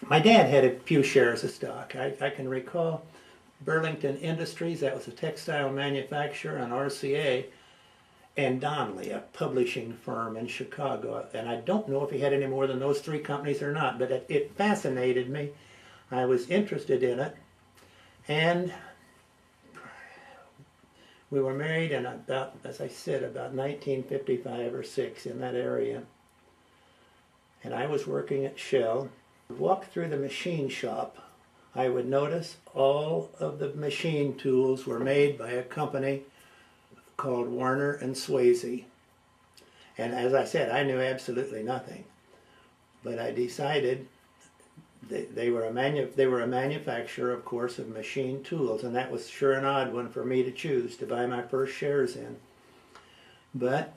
My dad had a few shares of stock. I can recall Burlington Industries, that was a textile manufacturer, and RCA, and Donnelly, a publishing firm in Chicago. And I don't know if he had any more than those three companies or not, but it fascinated me. I was interested in it. And we were married in about, as I said, about 1955 or 6 in that area. And I was working at Shell. Walk through the machine shop, I would notice all of the machine tools were made by a company called Warner and Swasey. And as I said, I knew absolutely nothing. But I decided they were a manufacturer, of course, of machine tools, and that was sure an odd one for me to choose to buy my first shares in. But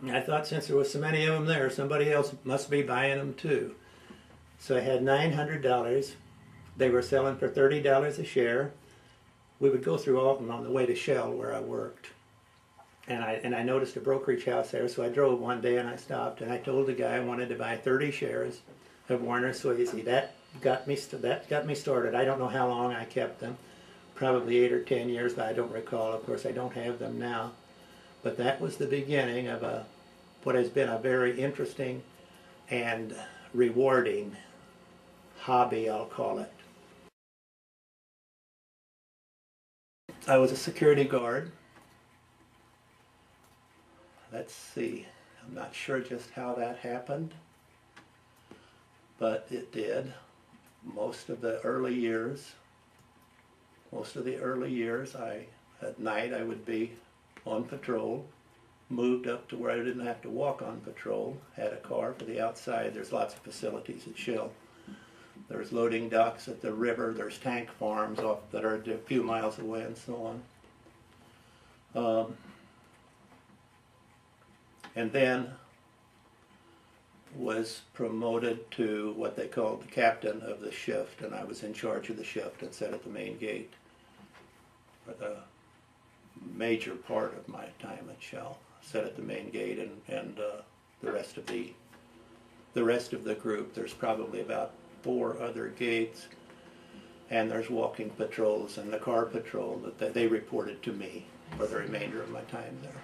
I thought since there was so many of them there, somebody else must be buying them too. So I had $900. They were selling for $30 a share. We would go through Alton on the way to Shell where I worked. And I noticed a brokerage house there, so I drove one day and I stopped and I told the guy I wanted to buy 30 shares of Warner Swasey. That got me started. I don't know how long I kept them, probably 8 or 10 years, but I don't recall. Of course, I don't have them now. But that was the beginning of what has been a very interesting and rewarding hobby, I'll call it. I was a security guard. Let's see, I'm not sure just how that happened, but it did. Most of the early years, at night I would be on patrol, moved up to where I didn't have to walk on patrol, had a car for the outside. There's lots of facilities at Shell. There's loading docks at the river, there's tank farms off that are a few miles away and so on. And then was promoted to what they called the captain of the shift, and I was in charge of the shift and sat at the main gate for the major part of my time at Shell. Sat at the main gate, and the rest of the group. There's probably about 4 other gates, and there's walking patrols and the car patrol that they reported to me for the remainder of my time there.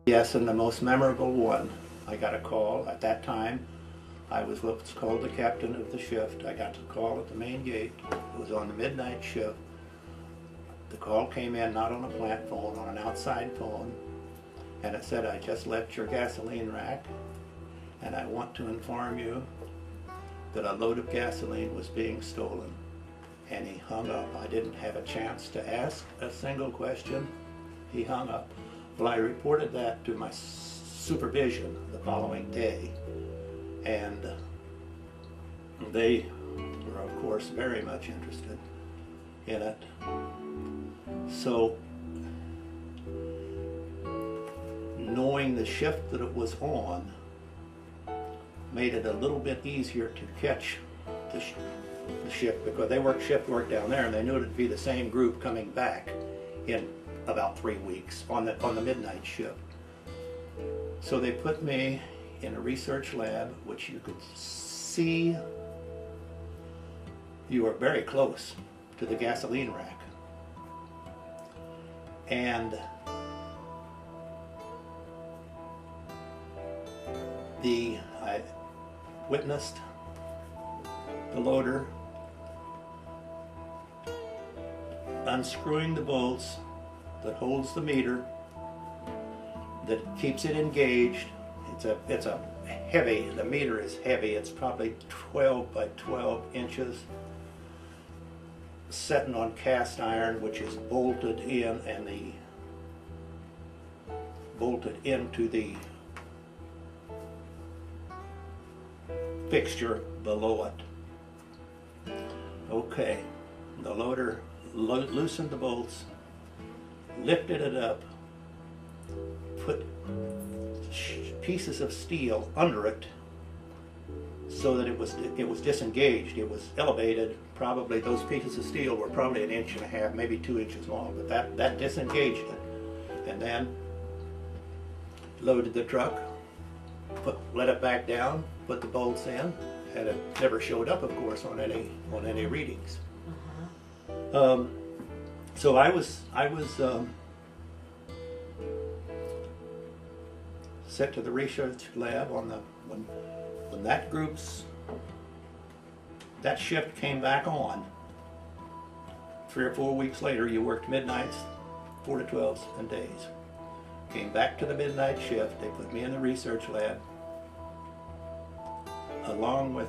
Yes, and the most memorable one, I got a call at that time. I was what's called the captain of the shift. I got a call at the main gate. It was on the midnight shift. The call came in not on a plant phone, on an outside phone, and it said, "I just left your gasoline rack, and I want to inform you that a load of gasoline was being stolen." And he hung up. I didn't have a chance to ask a single question. He hung up. Well, I reported that to my supervision the following day, and they were, of course, very much interested in it. So, knowing the shift that it was on made it a little bit easier to catch the shift, because they worked shift work down there, and they knew it would be the same group coming back in about 3 weeks on the midnight shift. So they put me in a research lab, which you could see you were very close to the gasoline rack. And I witnessed the loader unscrewing the bolts that holds the meter, that keeps it engaged. It's a heavy, the meter is heavy. It's probably 12 by 12 inches, setting on cast iron, which is bolted in and bolted into the fixture below it. Okay, the loader loosened the bolts, lifted it up, put pieces of steel under it so that it was disengaged. It was elevated. Probably those pieces of steel were probably 1.5 inches, maybe 2 inches long, but that disengaged it. And then loaded the truck let it back down, put the bolts in, and it never showed up, of course, on any readings. So I was sent to the research lab when that shift came back on. 3 or 4 weeks later, you worked midnights, 4 to 12s, and days. Came back to the midnight shift. They put me in the research lab, along with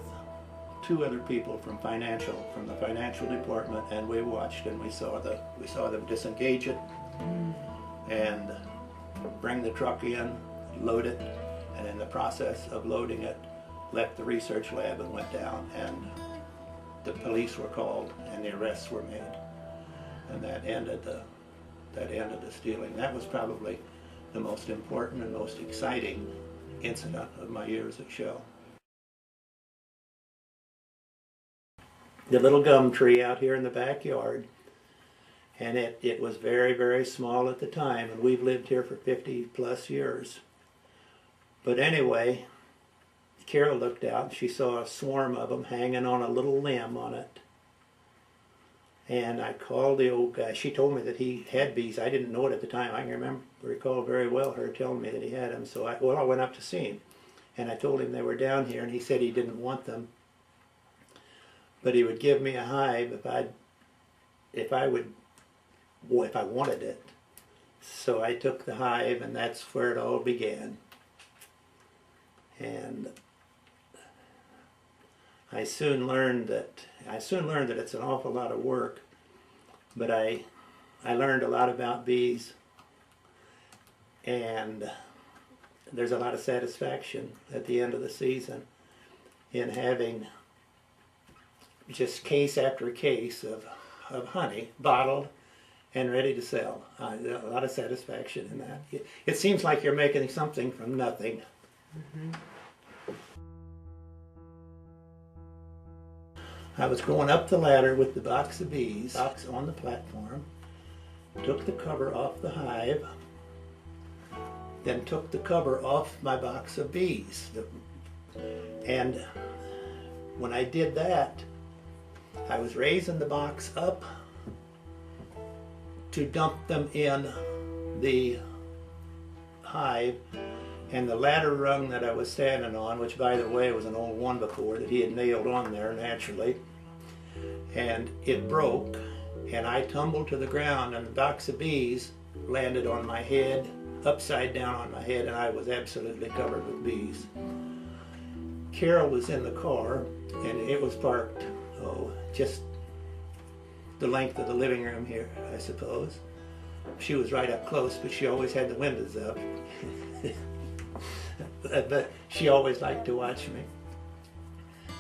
2 other people from the financial department, and we watched and we saw them disengage it and bring the truck in, load it, and in the process of loading it, left the research lab and went down, and the police were called and the arrests were made, and that ended the stealing. That was probably the most important and most exciting incident of my years at Shell. The little gum tree out here in the backyard, and it was very, very small at the time, and we've lived here for 50 plus years. But anyway, Carol looked out and she saw a swarm of them hanging on a little limb on it. And I called the old guy. She told me that he had bees. I didn't know it at the time. I can recall very well her telling me that he had them. So I went up to see him, and I told him they were down here, and he said he didn't want them, but he would give me a hive if I wanted it. So I took the hive, and that's where it all began. And I soon learned that it's an awful lot of work, but I learned a lot about bees, and there's a lot of satisfaction at the end of the season in having just case after case of honey bottled and ready to sell. A lot of satisfaction in that. It seems like you're making something from nothing. Mm-hmm. I was going up the ladder with the box of bees, box on the platform, took the cover off the hive, then took the cover off my box of bees. And when I did that, I was raising the box up to dump them in the hive, and the ladder rung that I was standing on, which by the way was an old one before that he had nailed on there naturally, and it broke, and I tumbled to the ground, and the box of bees landed on my head, upside down on my head, and I was absolutely covered with bees. Carol was in the car, and it was parked, just the length of the living room here, I suppose. She was right up close, but she always had the windows up. But she always liked to watch me.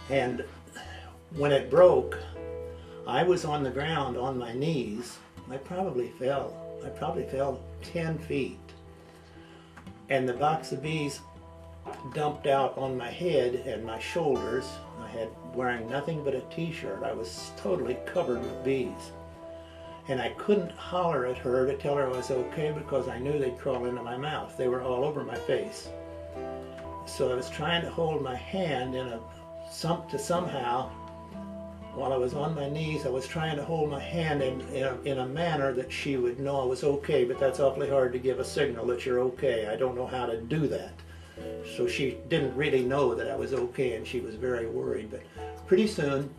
And when it broke, I was on the ground on my knees. I probably fell 10 feet. And the box of bees dumped out on my head and my shoulders. I had wearing nothing but a t-shirt. I was totally covered with bees. And I couldn't holler at her to tell her I was okay because I knew they'd crawl into my mouth. They were all over my face. So I was trying to hold my hand somehow, while I was on my knees, I was trying to hold my hand in a manner that she would know I was okay, but that's awfully hard to give a signal that you're okay. I don't know how to do that. So she didn't really know that I was okay, and she was very worried. But pretty soon,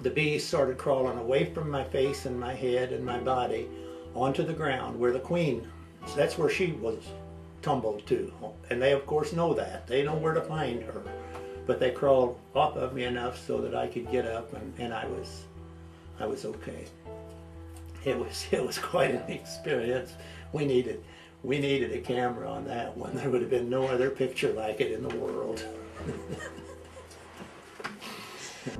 the bees started crawling away from my face and my head and my body onto the ground where the queen, so that's where she was tumbled to. And they of course know that. They know where to find her. But they crawled off of me enough so that I could get up, and I was okay. It was quite an experience. We needed a camera on that one. There would have been no other picture like it in the world.